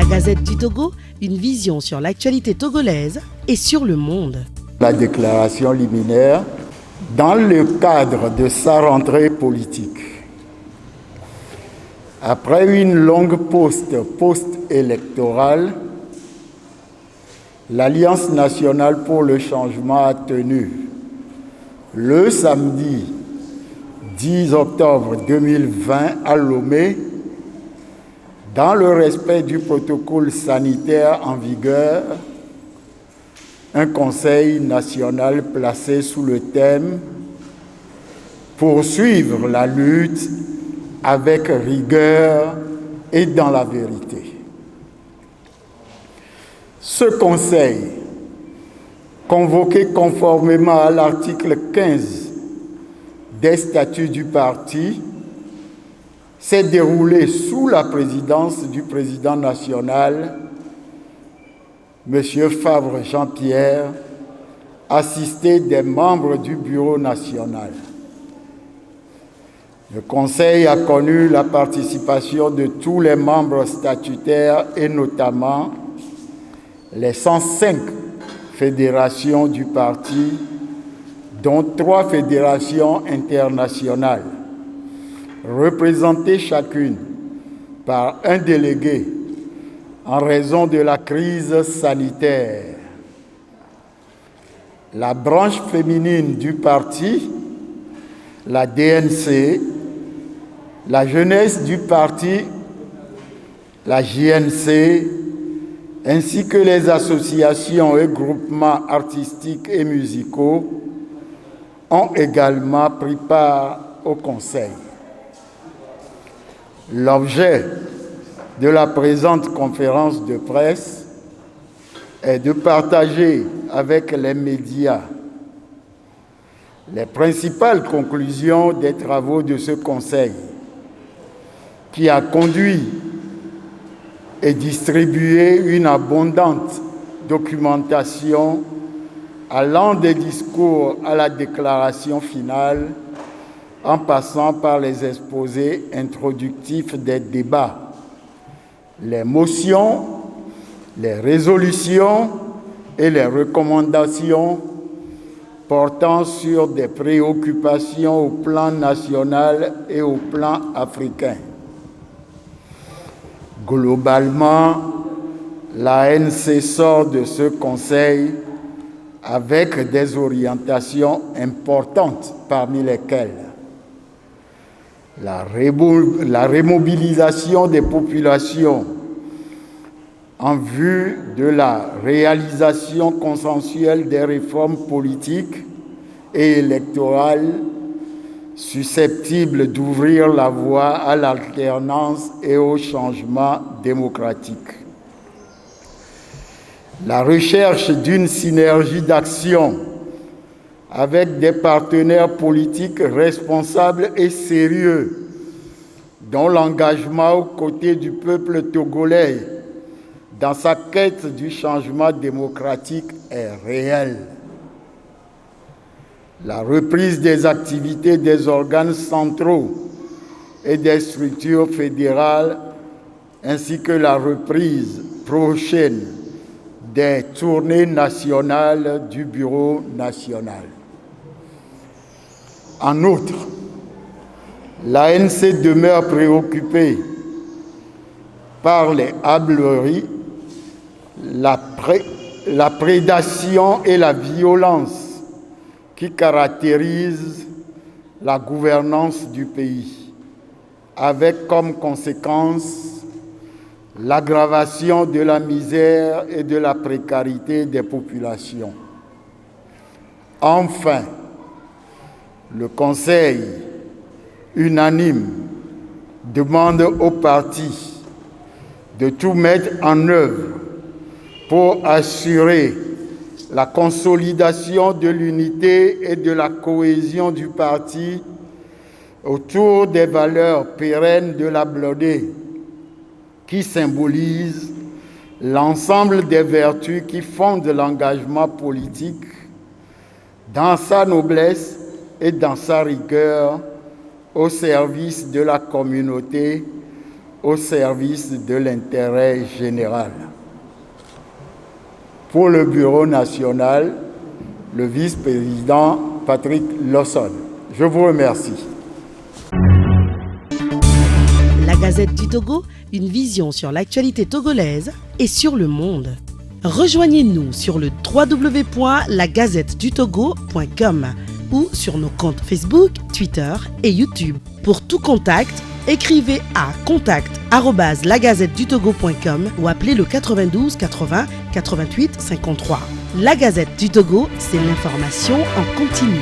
Gazette du Togo, une vision sur l'actualité togolaise et sur le monde. La déclaration liminaire dans le cadre de sa rentrée politique. Après une longue post-électorale, l'Alliance nationale pour le changement a tenu le samedi 10 octobre 2020 à Lomé, dans le respect du protocole sanitaire en vigueur, un conseil national placé sous le thème « Poursuivre la lutte avec rigueur et dans la vérité ». Ce conseil, convoqué conformément à l'article 15 des statuts du parti, s'est déroulé sous la présidence du président national, M. Favre Jean-Pierre, assisté des membres du bureau national. Le Conseil a connu la participation de tous les membres statutaires et notamment les 105 fédérations du parti, dont 3 fédérations internationales, représentées chacune par un délégué en raison de la crise sanitaire. La branche féminine du parti, la DNC, la jeunesse du parti, la JNC, ainsi que les associations et groupements artistiques et musicaux ont également pris part au Conseil. L'objet de la présente conférence de presse est de partager avec les médias les principales conclusions des travaux de ce Conseil qui a conduit et distribué une abondante documentation allant des discours à la déclaration finale en passant par les exposés introductifs des débats, les motions, les résolutions et les recommandations portant sur des préoccupations au plan national et au plan africain. Globalement, l'ANC sort de ce Conseil avec des orientations importantes, parmi lesquelles la remobilisation des populations en vue de la réalisation consensuelle des réformes politiques et électorales susceptibles d'ouvrir la voie à l'alternance et au changement démocratique. La recherche d'une synergie d'action avec des partenaires politiques responsables et sérieux, dont l'engagement aux côtés du peuple togolais dans sa quête du changement démocratique est réel. La reprise des activités des organes centraux et des structures fédérales, ainsi que la reprise prochaine des tournées nationales du Bureau national. En outre, l'ANC demeure préoccupée par les hâbleries, la prédation et la violence qui caractérisent la gouvernance du pays, avec comme conséquence l'aggravation de la misère et de la précarité des populations. Enfin, le Conseil unanime demande aux partis de tout mettre en œuvre pour assurer la consolidation de l'unité et de la cohésion du parti autour des valeurs pérennes de la Blodé, qui symbolisent l'ensemble des vertus qui fondent l'engagement politique dans sa noblesse et dans sa rigueur au service de la communauté au service de l'intérêt général. Pour le Bureau national, le vice-président Patrick Lawson. Je vous remercie. La Gazette du Togo, une vision sur l'actualité togolaise et sur le monde. Rejoignez-nous sur le www.lagazettedutogo.com ou sur nos comptes Facebook, Twitter et YouTube. Pour tout contact, écrivez à contact@lagazettedutogo.com ou appelez le 92 80 88 53. La Gazette du Togo, c'est l'information en continu.